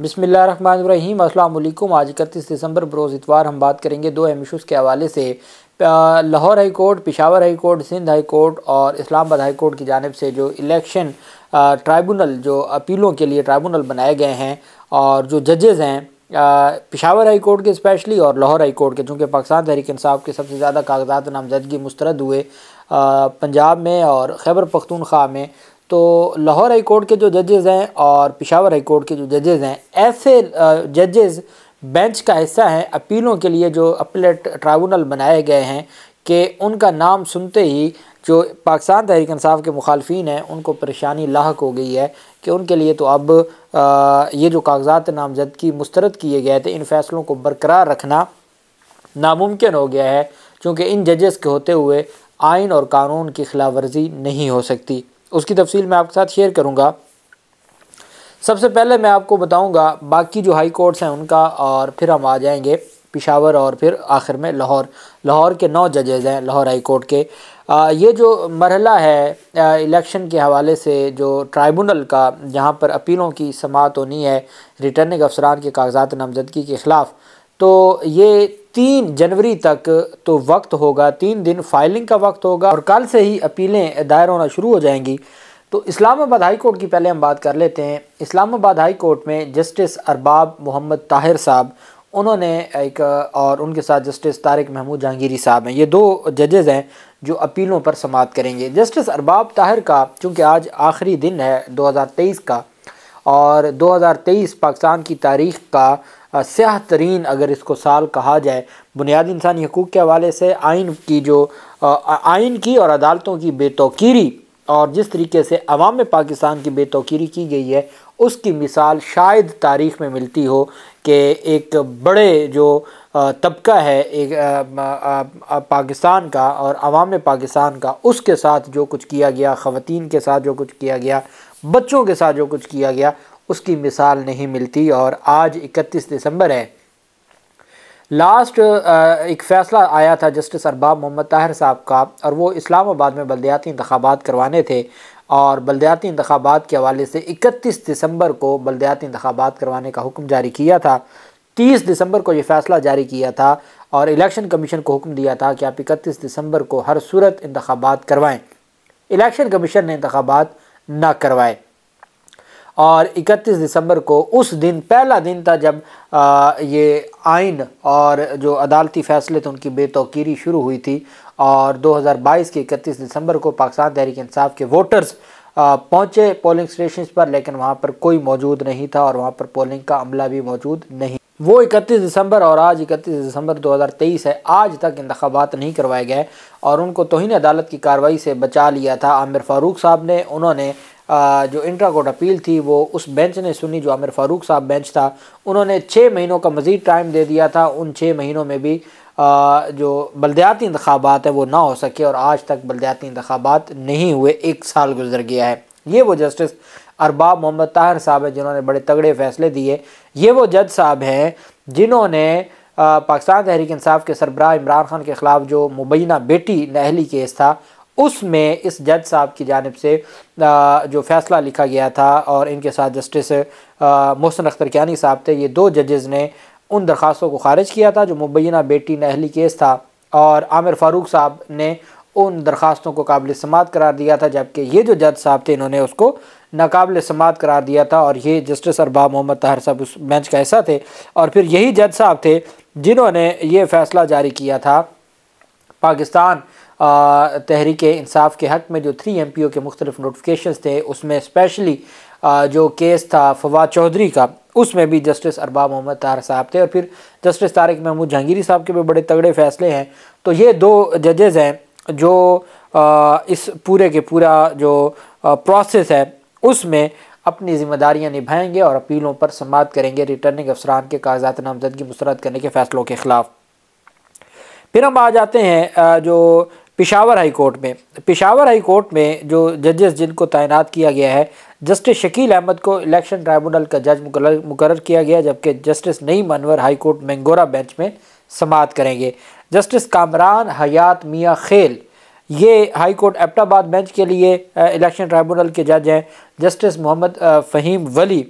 बिस्मिल्लाहिर्रहमानिर्रहीम। अस्सलाम वालेकुम। आज 31 दिसंबर बरोज़ इतवार हम बात करेंगे दो अहम इशूज़ के हवाले से। Lahore high court, Peshawar high court, Sindh high court और इस्लामाबाद हाई कोर्ट की जानिब से जो इलेक्शन ट्राइब्यूनल, जो अपीलों के लिए ट्राइब्यूनल बनाए गए हैं और जो जजेज़ हैं पेशावर हाई कोर्ट के स्पेशली और लाहौर हाई कोर्ट के, चूँकि पाकिस्तान तहरीक इंसाफ के सबसे ज़्यादा कागजात नामजदगी मुस्तरद हुए पंजाब में और खैबर पख्तूनख्वा में, तो लाहौर हाई कोर्ट के जो जजेज़ हैं और पेशावर हाई कोर्ट के जो जजेज़ हैं, ऐसे जजेज़ बेंच का हिस्सा हैं अपीलों के लिए जो अपीलेट ट्राइब्यूनल बनाए गए हैं कि उनका नाम सुनते ही जो पाकिस्तान तहरीक इंसाफ के मुखालफिन हैं उनको परेशानी लाहक हो गई है कि उनके लिए तो अब ये जो कागजात नामजदगी मुस्तरद किए गए थे, इन फ़ैसलों को बरकरार रखना नामुमकिन हो गया है, क्योंकि इन जजेस के होते हुए आइन और कानून की खिलाफ वर्जी नहीं हो सकती। उसकी तफसील मैं आपके साथ शेयर करूँगा। सबसे पहले मैं आपको बताऊँगा बाकी जो हाई कोर्ट्स हैं उनका, और फिर हम आ जाएंगे पेशावर और फिर आखिर में लाहौर के 9 जजेज़ हैं लाहौर हाई कोर्ट के। ये जो मरहला है इलेक्शन के हवाले से, जो ट्राइब्यूनल का जहाँ पर अपीलों की समाअत होनी है रिटर्निंग अफसरान के कागजात नामजदगी के ख़िलाफ़, तो ये 3 जनवरी तक तो वक्त होगा, 3 दिन फाइलिंग का वक्त होगा और कल से ही अपीलें दायर होना शुरू हो जाएंगी। तो इस्लामाबाद हाई कोर्ट की पहले हम बात कर लेते हैं। इस्लामाबाद हाई कोर्ट में जस्टिस अरबाब मोहम्मद ताहिर साहब, उन्होंने एक, और उनके साथ जस्टिस तारिक महमूद जहांगीरी साहब हैं, ये 2 जजेज़ हैं जो अपीलों पर समाअत करेंगे। जस्टिस अरबाब ताहिर का चूँकि आज आखिरी दिन है 2023 का, और 2023 पाकिस्तान की तारीख़ का स्याह तरीन अगर इसको साल कहा जाए बुनियादी इंसानी हकूक़ के हवाले से, आइन की और अदालतों की बेतौकीरी और जिस तरीके से अवाम पाकिस्तान की बेतौकीरी की गई है, उसकी मिसाल शायद तारीख़ में मिलती हो कि एक बड़े जो तबका है एक पाकिस्तान का और अवाम पाकिस्तान का, उसके साथ जो कुछ किया गया, ख़वातीन के साथ जो कुछ किया गया, बच्चों के साथ जो कुछ किया गया, उसकी मिसाल नहीं मिलती। और आज 31 दिसंबर है। लास्ट एक फ़ैसला आया था जस्टिस अरबाब मोहम्मद ताहिर साहब का, और वो इस्लामाबाद में बल्दियाती इंतखाबात करवाने थे, और बल्दियाती इंतखाबात के हवाले से 31 दिसंबर को बल्दियाती इंतखाबात करवाने का हुक्म जारी किया था। 30 दिसंबर को ये फ़ैसला जारी किया था और इलेक्शन कमीशन को हुक्म दिया था कि आप 31 दिसंबर को हर सूरत इंतखाबात करवाएँ। इलेक्शन कमीशन ने इंतखाबात ना करवाए और 31 दिसंबर को, उस दिन पहला दिन था जब ये आइन और जो अदालती फ़ैसले थे उनकी बेतौकीरी शुरू हुई थी। और 2022 के 31 दिसंबर को पाकिस्तान तहरीक इंसाफ के वोटर्स पहुँचे पोलिंग स्टेशन पर, लेकिन वहाँ पर कोई मौजूद नहीं था और वहाँ पर पोलिंग का अमला भी मौजूद नहीं। वो 31 दिसंबर और आज 31 दिसंबर 2023 है, आज तक इंतखाबात नहीं करवाए गए और उनको तौहीन अदालत की कार्रवाई से बचा लिया था आमिर फ़ारूक साहब ने। उन्होंने जो इंट्रा कोर्ट अपील थी वो उस बेंच ने सुनी, जो आमिर फ़ारूक साहब बेंच था। उन्होंने 6 महीनों का मज़ीद टाइम दे दिया था। उन 6 महीनों में भी जो बल्दियाती इंतखाबात है वो ना हो सके और आज तक बल्दियाती इंतखाबात नहीं हुए, 1 साल गुजर गया है। ये वो जस्टिस अरबाब मोहम्मद ताहिर साहब हैं जिन्होंने बड़े तगड़े फ़ैसले दिए। ये वो जज साहब हैं जिन्होंने पाकिस्तान तहरीक इंसाफ के सरबराह इमरान खान के ख़िलाफ़ जो मुबैना बेटी नहली केस था, उसमें इस जज साहब की जानिब से जो फ़ैसला लिखा गया था, और इनके साथ जस्टिस मोहसिन अख्तर कियानी साहब थे, ये 2 जजेज़ ने उन दरख्वास्तों को खारिज किया था जो मुबैना बेटी नहली केस था, और आमिर फ़ारूक साहब ने उन दरख्वास्तों को काबिल समाअत करार दिया था, जबकि ये जो जज साहब थे इन्होंने उसको नाकाबिल समाअत करार दिया था। और ये जस्टिस अरबाब मोहम्मद ताहिर साहब उस बेंच का हिस्सा थे, और फिर यही जज साहब थे जिन्होंने ये फ़ैसला जारी किया था पाकिस्तान तहरीक इंसाफ के हक़ में जो 3 MPO के मुख्तलिफ नोटिफिकेशंस थे, उसमें स्पेशली जो केस था फवाद चौधरी का, उसमें भी जस्टिस अरबाब मोहम्मद ताहिर साहब थे, और फिर जस्टिस तारिक महमूद जहांगीरी साहब के भी बड़े तगड़े फ़ैसले हैं। तो ये 2 जजेज़ हैं जो इस पूरे के पूरा जो प्रोसेस है उसमें अपनी ज़िम्मेदारियाँ निभाएंगे और अपीलों पर समाअत करेंगे रिटर्निंग अफसरान के कागजात नामजदगी मुस्तरद करने के फ़ैसलों के ख़िलाफ़। फिर हम आ जाते हैं जो पेशावर हाई कोर्ट में। पेशावर हाई कोर्ट में जो जजेस जिनको तैनात किया गया है, जस्टिस शकील अहमद को इलेक्शन ट्राइब्यूनल का जज मुकर्रर किया गया, जबकि justice Naeem Anwar high court Mingora bench में समाअत करेंगे। जस्टिस कामरान हयात मियाँ खेल ये हाई कोर्ट एबटाबाद बेंच के लिए इलेक्शन ट्राइब्यूनल के जज हैं। Justice Mohammad Faheem Wali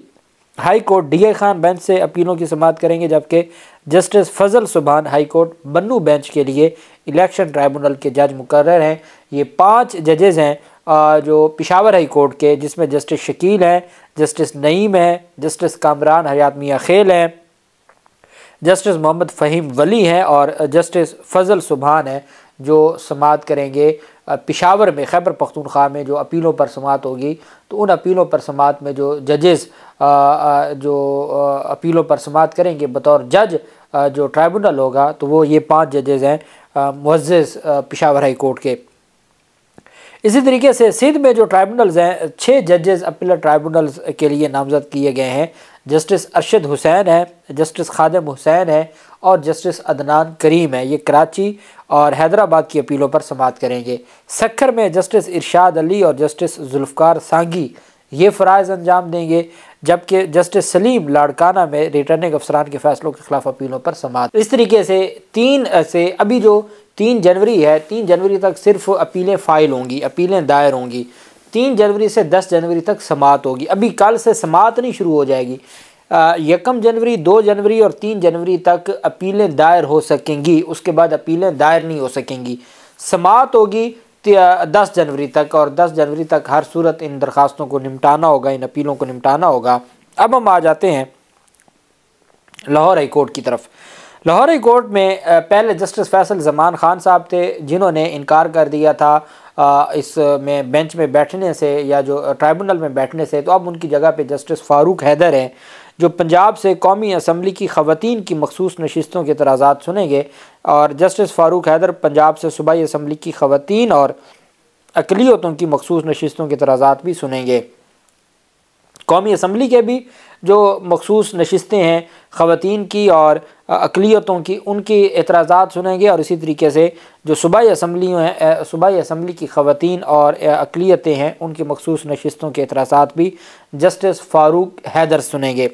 high court DA Khan bench से अपीलों की समाअत करेंगे, जबकि जस्टिस फजल सुबहान हाई कोर्ट बन्नू बेंच के लिए इलेक्शन ट्राइब्यूनल के जज मुकर्रर हैं। ये 5 जजेज़ हैं जो पेशावर हाई कोर्ट के, जिसमें जस्टिस शकील हैं, जस्टिस नईम है, जस्टिस कामरान हयात मियाँ खेल हैं, जस्टिस मोहम्मद फ़हीम वली हैं और जस्टिस फजल सुबहान हैं, जो समाअत करेंगे पेशावर में, खैबर पख्तूनख्वा में जो अपीलों पर समाअत होगी। तो उन अपीलों पर समाअत में जो जजेस जो अपीलों पर समाअत करेंगे बतौर जज जो ट्राइब्यूनल होगा, तो वो ये 5 जजेस हैं मुअज़्ज़ज़ पेशावर हाई कोर्ट के। इसी तरीके से सिंध में जो ट्राइब्यूनल्स हैं, 6 जजेस अपील ट्राइब्यूनल्स के लिए नामज़द किए गए हैं। जस्टिस अरशद हुसैन है, जस्टिस खादिम हुसैन है और जस्टिस अदनान करीम है। ये कराची और हैदराबाद की अपीलों पर समाअत करेंगे। सक्खर में जस्टिस इरशाद अली और जस्टिस जुल्फ़कार सांगी ये फ़राइज़ अंजाम देंगे, जबकि जस्टिस सलीम लाड़काना में रिटर्निंग अफसरान के फ़ैसलों के ख़िलाफ़ अपीलों पर समाअत। इस तरीके से 3 से अभी जो 3 जनवरी है, 3 जनवरी तक सिर्फ अपीलें फ़ाइल होंगी, अपीलें दायर होंगी। 3 जनवरी से 10 जनवरी तक समाअत होगी। अभी कल से समाअत नहीं शुरू हो जाएगी। 1 जनवरी, 2 जनवरी और 3 जनवरी तक अपीलें दायर हो सकेंगी, उसके बाद अपीलें दायर नहीं हो सकेंगी। समाअत होगी 10 जनवरी तक और 10 जनवरी तक हर सूरत इन दरख्वास्तों को निपटाना होगा, इन अपीलों को निपटाना होगा। अब हम आ जाते हैं लाहौर हाई कोर्ट की तरफ। लाहौर हाई कोर्ट में पहले जस्टिस फैसल ज़मान ख़ान साहब थे, जिन्होंने इनकार कर दिया था इस में बेंच में बैठने से या जो ट्राइब्यूनल में बैठने से। तो अब उनकी जगह पे जस्टिस फ़ारूक हैदर हैं, जो पंजाब से कौमी असम्बली की ख़वातीन की मखसूस नशिस्तों के एतराज़ात सुनेंगे। और जस्टिस फ़ारूक हैदर पंजाब से सूबाई असम्बली की ख़वातीन और अक़लियतों की मखसूस नशिस्तों के एतराज़ात भी सुनेंगे। कौमी असम्बली के भी जो मखसूस नशिस्तें हैं ख़वातीन की और अक़लियतों की, उनकी एतराज़ात सुनेंगे। और इसी तरीके से जो सूबाई असम्बली की ख़वातीन और अक़लियतें हैं, उनकी मखसूस नशिस्तों के एतराज़ात भी जस्टिस फ़ारूक हैदर सुनेंगे।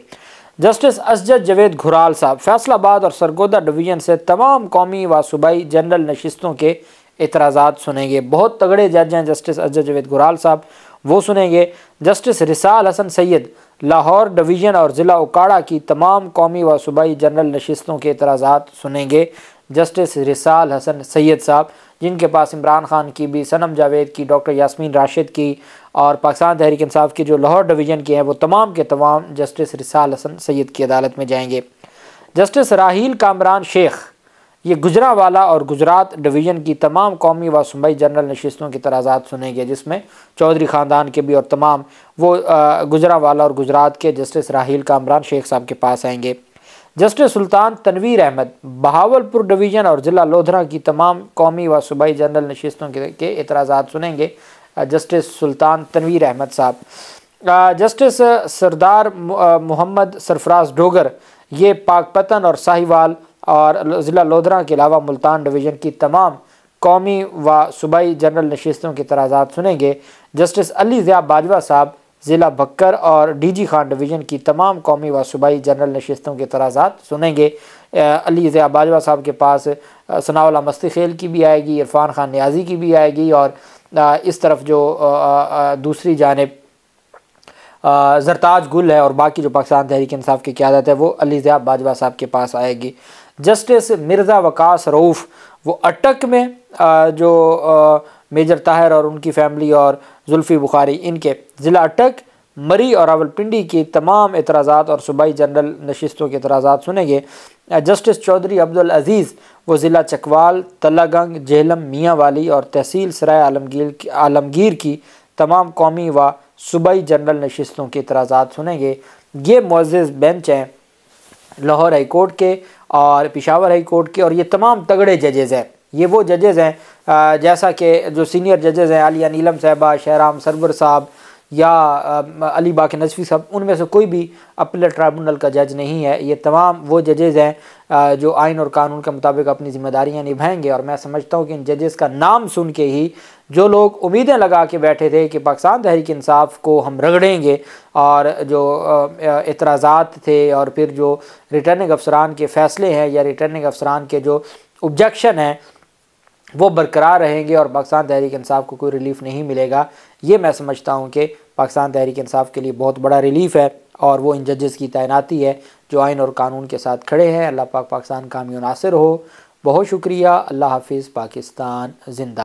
जस्टिस असजद जवेद घुराल साहब फैसलाबाद और सरगोदा डिवीज़न से तमाम कौमी व सूबाई जनरल नशिस्तों के एतराज़ात सुनेंगे। बहुत तगड़े जज हैं जस्टिस असजद जवेद घुराल साहब, वो सुनेंगे। जस्टिस रिसाल हसन सैयद लाहौर डिवीज़न और ज़िला उकाड़ा की तमाम कौमी व सूबाई जनरल नशिस्तों के एतराज़ात सुनेंगे। जस्टिस रिसाल हसन सैयद साहब, जिनके पास इमरान खान की भी, सनम जावेद की, डॉक्टर यास्मीन राशिद की और पाकिस्तान तहरीक इंसाफ की जो लाहौर डिवीज़न के हैं, वो तमाम के तमाम जस्टिस रिसाल हसन सैयद की अदालत में जाएंगे। जस्टिस राहील कामरान शेख ये गुजरांवाला और गुजरात डिवीज़न की तमाम कौमी व सूबाई जनरल नशिस्तों के एतराज़ात सुनेंगे, जिसमें चौधरी ख़ानदान के भी और तमाम वो गुजरांवाला और गुजरात के जस्टिस राहील कामरान शेख साहब के पास आएंगे। जस्टिस सुल्तान तनवीर अहमद बहावलपुर डिवीज़न और ज़िला लोधरा की तमाम कौमी व सूबाई जनरल नशिस्तों के एतराज़ात सुनेंगे, जस्टिस सुल्तान तनवीर अहमद साहब। जस्टिस सरदार मोहम्मद सरफराज डोगर ये पाकपतन और साहिवाल और ज़िला लोधरा के अलावा मुल्तान डिवीज़न की तमाम कौमी व सूबाई जनरल नशिस्तों के एतराज़ात सुनेंगे। जस्टिस अली ज़िया बाजवा साहब ज़िला बक्कर और DG खान डिवीज़न की तमाम कौमी व सूबाई जनरल नशिस्तों के एतराज़ात सुनेंगे। अली ज़िया बाजवा साहब के पास सनाउल्लाह मस्ती खेल की भी आएगी, इरफान खान नियाज़ी की भी आएगी और इस तरफ जो दूसरी जानिब ज़रताज गुल है और बाकी जो पाकिस्तान तहरीक इंसाफ की क़यादत है, वो अली ज़िया बाजवा साहब के पास आएगी। जस्टिस मिर्ज़ा वकास रऊफ़ वो अटक में जो मेजर ताहिर और उनकी फ़ैमिली और जुल्फ़ी बुखारी इनके ज़िला अटक, मरी और रावलपिंडी की तमाम एतराज़ात और सूबाई जनरल नशिस्तों के एतराज़ात सुनेंगे। जस्टिस चौधरी अब्दुल अज़ीज़ वो ज़िला चकवाल, तलागंग, जेहलम, मियाँ वाली और तहसील सराय आलमगीर की तमाम कौमी व सूबाई जनरल नशिस्तों के एतराज़ात सुनेंगे। ये मुअज़्ज़ज़ बेंच हैं लाहौर हाई कोर्ट के और पेशावर हाई कोर्ट के, और ये तमाम तगड़े जजेज़ हैं। ये वो जजेज़ हैं जैसा कि जो सीनियर जजेज़ हैं आलिया नीलम साहबा, शहराम सरवर साहब या अली बाक़ी नज़फ़ी साहब, उनमें से कोई भी अपीलेट ट्राइब्यूनल का जज नहीं है। ये तमाम वो जजेज़ हैं जो आइन और कानून के मुताबिक अपनी ज़िम्मेदारियाँ निभाएंगे। और मैं समझता हूँ कि इन जजेज़ का नाम सुन के ही जो लोग उम्मीदें लगा के बैठे थे कि पाकिस्तान तहरीक इंसाफ को हम रगड़ेंगे और जो एतराज़ात थे और फिर जो रिटर्निंग अफसरान के फ़ैसले हैं या रिटर्निंग अफसरान के जो ऑब्जेक्शन हैं वो बरकरार रहेंगे और पाकिस्तान तहरीक इंसाफ को कोई रिलीफ़ नहीं मिलेगा, ये मैं समझता हूँ कि पाकिस्तान तहरीक इंसाफ के लिए बहुत बड़ा रिलीफ़ है। और वो इन जजेस की तैनाती है जो आइन और कानून के साथ खड़े हैं। अल्लाह पाक पाकिस्तान का हामी नासिर हो। बहुत शुक्रिया। अल्लाह हाफिज़। पाकिस्तान जिंदा।